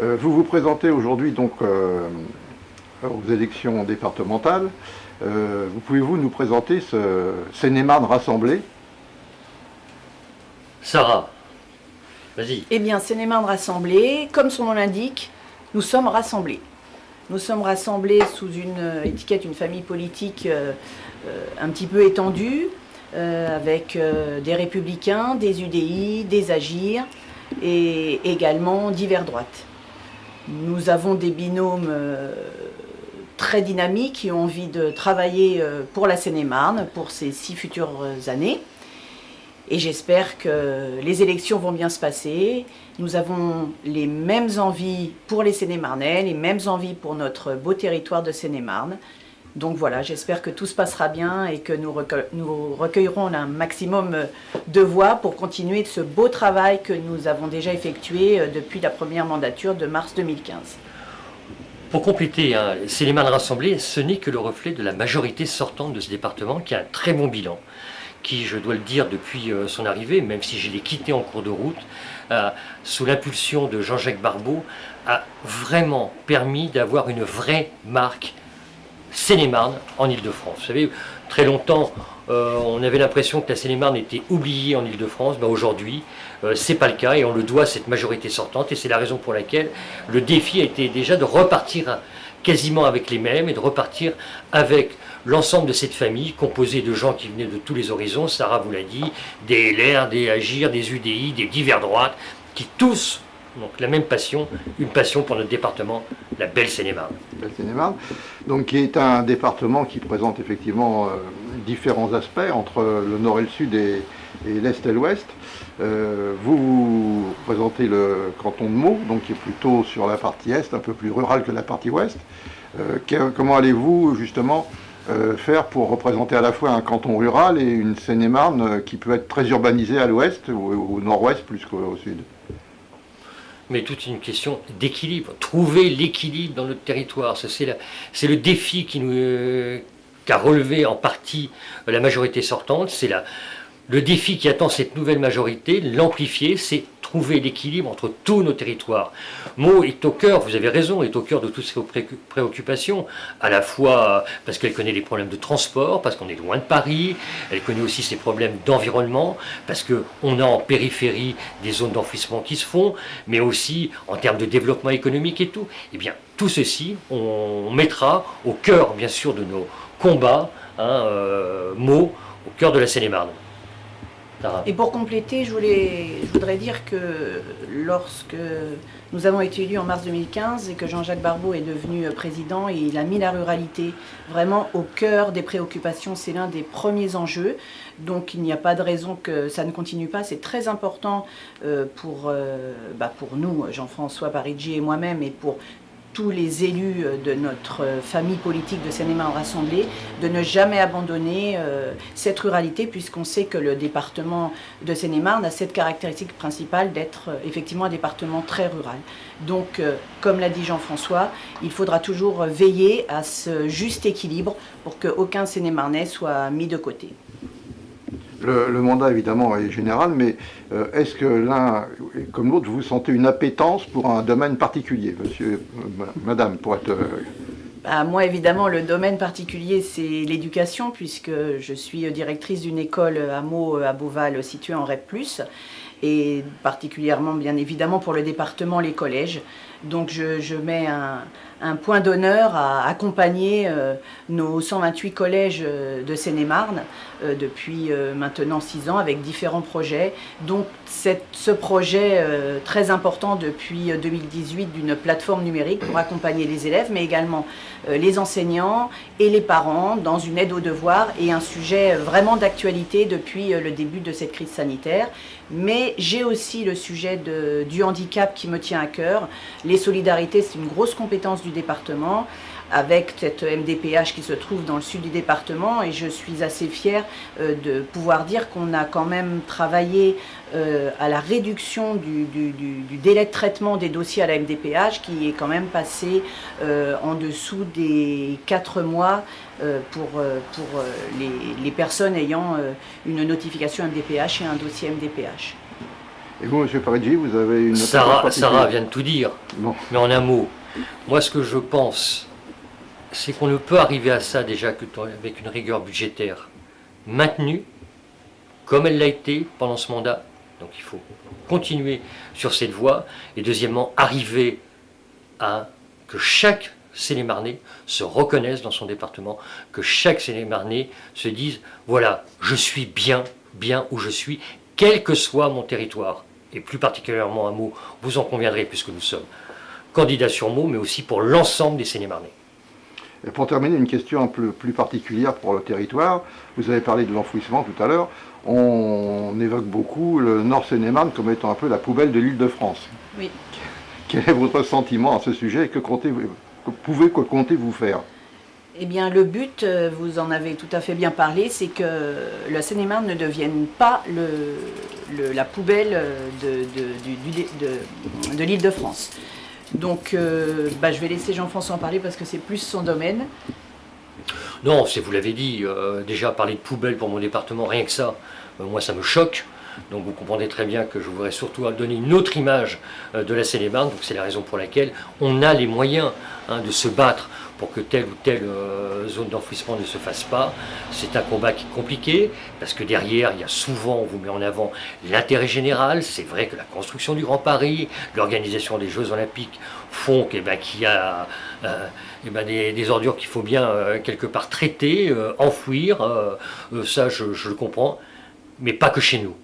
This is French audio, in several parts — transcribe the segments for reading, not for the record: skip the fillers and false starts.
Vous vous présentez aujourd'hui donc aux élections départementales. Pouvez-vous nous présenter ce Seine-et-Marne rassemblé? Sarah, vas-y. Eh bien, Seine-et-Marne rassemblé, comme son nom l'indique, nous sommes rassemblés. Nous sommes rassemblés sous une étiquette, une famille politique un petit peu étendue, avec des Républicains, des UDI, des Agir et également divers droites. Nous avons des binômes très dynamiques qui ont envie de travailler pour la Seine-et-Marne pour ces 6 futures années. Et j'espère que les élections vont bien se passer. Nous avons les mêmes envies pour les Seine-et-Marnais, les mêmes envies pour notre beau territoire de Seine-et-Marne. Donc voilà, j'espère que tout se passera bien et que nous recueillerons un maximum de voix pour continuer ce beau travail que nous avons déjà effectué depuis la première mandature de mars 2015. Pour compléter, Seine-et-Marne rassemblé, ce n'est que le reflet de la majorité sortante de ce département qui a un très bon bilan, qui, je dois le dire, depuis son arrivée, même si je l'ai quitté en cours de route, sous l'impulsion de Jean-Jacques Barbeau, a vraiment permis d'avoir une vraie marque Seine-et-Marne en Ile-de-France. Vous savez, très longtemps, on avait l'impression que la Seine-et-Marne était oubliée en Ile-de-France. Aujourd'hui, c'est pas le cas et on le doit à cette majorité sortante. Et c'est la raison pour laquelle le défi a été déjà de repartir quasiment avec les mêmes et de repartir avec l'ensemble de cette famille composée de gens qui venaient de tous les horizons. Sarah vous l'a dit, des LR, des Agir, des UDI, des divers droites, qui tous donc la même passion, une passion pour notre département, la belle Seine-et-Marne. Belle Seine-et-Marne, donc qui est un département qui présente effectivement différents aspects entre le nord et le sud et l'est et l'ouest. Vous représentez le canton de Meaux, donc qui est plutôt sur la partie est, un peu plus rural que la partie ouest. Comment allez-vous justement faire pour représenter à la fois un canton rural et une Seine-et-Marne qui peut être très urbanisée à l'ouest ou au nord-ouest plus qu'au sud? Mais toute une question d'équilibre, trouver l'équilibre dans notre territoire. C'est le défi qu'a relevé en partie la majorité sortante. C'est le défi qui attend cette nouvelle majorité, l'amplifier, c'est trouver l'équilibre entre tous nos territoires. Meaux est au cœur, vous avez raison, est au cœur de toutes ces préoccupations, à la fois parce qu'elle connaît les problèmes de transport, parce qu'on est loin de Paris, elle connaît aussi ses problèmes d'environnement, parce qu'on a en périphérie des zones d'enfouissement qui se font, mais aussi en termes de développement économique et tout. Eh bien, tout ceci, on mettra au cœur, bien sûr, de nos combats, Meaux, au cœur de la Seine-et-Marne. Et pour compléter, je voudrais dire que lorsque nous avons été élus en mars 2015 et que Jean-Jacques Barbeau est devenu président, il a mis la ruralité vraiment au cœur des préoccupations. C'est l'un des premiers enjeux. Donc il n'y a pas de raison que ça ne continue pas. C'est très important pour nous, Jean-François Parigi et moi-même, et pour tous les élus de notre famille politique de Seine-et-Marne rassemblée, de ne jamais abandonner cette ruralité, puisqu'on sait que le département de Seine-et-Marne a cette caractéristique principale d'être effectivement un département très rural. Donc, comme l'a dit Jean-François, il faudra toujours veiller à ce juste équilibre pour qu'aucun Seine-et-Marnais soit mis de côté. Le mandat, évidemment, est général, mais est-ce que l'un comme l'autre, vous sentez une appétence pour un domaine particulier, madame, pour être... Moi, évidemment, le domaine particulier, c'est l'éducation, puisque je suis directrice d'une école à Meaux, à Beauval, située en REP+, et particulièrement, bien évidemment, pour le département, les collèges. Donc, je mets un point d'honneur à accompagner nos 128 collèges de Seine-et-Marne depuis maintenant 6 ans avec différents projets. Donc ce projet très important depuis 2018 d'une plateforme numérique pour accompagner les élèves, mais également les enseignants et les parents dans une aide aux devoirs et un sujet vraiment d'actualité depuis le début de cette crise sanitaire. Mais j'ai aussi le sujet du handicap qui me tient à cœur. Les solidarités, c'est une grosse compétence du département, avec cette MDPH qui se trouve dans le sud du département, et je suis assez fière de pouvoir dire qu'on a quand même travaillé à la réduction du délai de traitement des dossiers à la MDPH, qui est quand même passé en dessous des 4 mois pour les personnes ayant une notification MDPH et un dossier MDPH. Et vous, M. Parigi, vous avez une approche Sarah particulière? vient de tout dire, Bon. mais en un mot, moi ce que je pense, c'est qu'on ne peut arriver à ça déjà qu'avec une rigueur budgétaire maintenue, comme elle l'a été pendant ce mandat. Donc il faut continuer sur cette voie. Et deuxièmement, arriver à que chaque Seine-et-Marnais se reconnaisse dans son département, que chaque Seine-et-Marnais se dise, voilà, je suis bien où je suis, quel que soit mon territoire. Et plus particulièrement un mot, vous en conviendrez puisque nous sommes candidats sur Meaux, mais aussi pour l'ensemble des Seine-et-Marnais. Et pour terminer, une question un peu plus particulière pour le territoire. Vous avez parlé de l'enfouissement tout à l'heure. On évoque beaucoup le Nord Seine-et-Marne comme étant un peu la poubelle de l'Île-de-France. Oui. Quel est votre sentiment à ce sujet et que comptez-vous faire? Eh bien, le but, vous en avez tout à fait bien parlé, c'est que la Seine-et-Marne ne devienne pas la poubelle de l'Île-de-France. Donc, je vais laisser Jean-François en parler parce que c'est plus son domaine. Non, vous l'avez dit, déjà parler de poubelle pour mon département, rien que ça, moi ça me choque. Donc vous comprendrez très bien que je voudrais surtout donner une autre image de la Seine-et-Marne. Donc c'est la raison pour laquelle on a les moyens de se battre pour que telle ou telle zone d'enfouissement ne se fasse pas. C'est un combat qui est compliqué, parce que derrière, il y a souvent, on vous met en avant l'intérêt général. C'est vrai que la construction du Grand Paris, l'organisation des Jeux Olympiques font qu'il y a des ordures qu'il faut bien quelque part traiter, enfouir. Ça, je le comprends, mais pas que chez nous.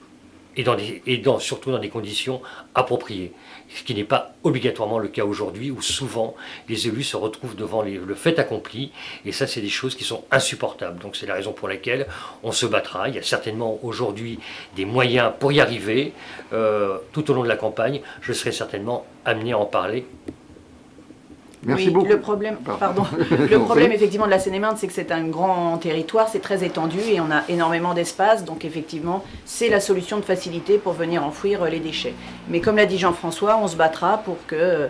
Surtout dans des conditions appropriées. Ce qui n'est pas obligatoirement le cas aujourd'hui, où souvent les élus se retrouvent devant le fait accompli, et ça c'est des choses qui sont insupportables. Donc c'est la raison pour laquelle on se battra. Il y a certainement aujourd'hui des moyens pour y arriver. Tout au long de la campagne, je serai certainement amené à en parler. Merci beaucoup. Le problème effectivement de la Seine-et-Marne, c'est que c'est un grand territoire, c'est très étendu et on a énormément d'espace, donc effectivement c'est la solution de facilité pour venir enfouir les déchets. Mais comme l'a dit Jean-François, on se battra pour que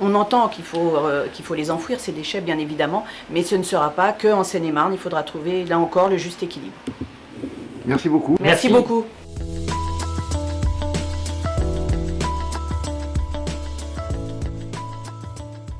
on entend qu'il faut les enfouir ces déchets bien évidemment, mais ce ne sera pas qu'en Seine-et-Marne, il faudra trouver là encore le juste équilibre. Merci beaucoup. Merci beaucoup.